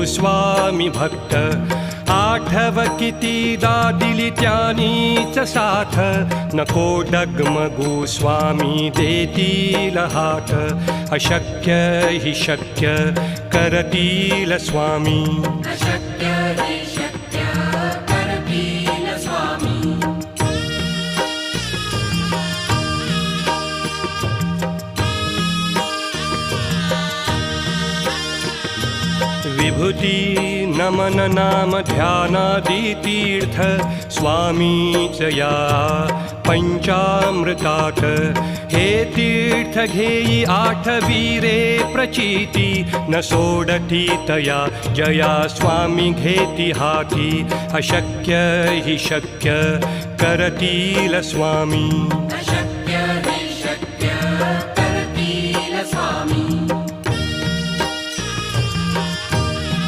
स्वामी भक्त आठव कितीदा दिली त्यानीच साथ नको डगमगू स्वामी देतील हात अशक्य हि शक्य करतील स्वामी अशक्य हि शक्य करतील स्वामी विभूती नमन नाम ध्यानादि तीर्थ स्वामीच या पंचामृतात हे तीर्थ घेई आठवीरे प्रचिती न सोडती तया जया स्वामी घेती हाती अशक्य हि शक्य करतील स्वामी अशक्य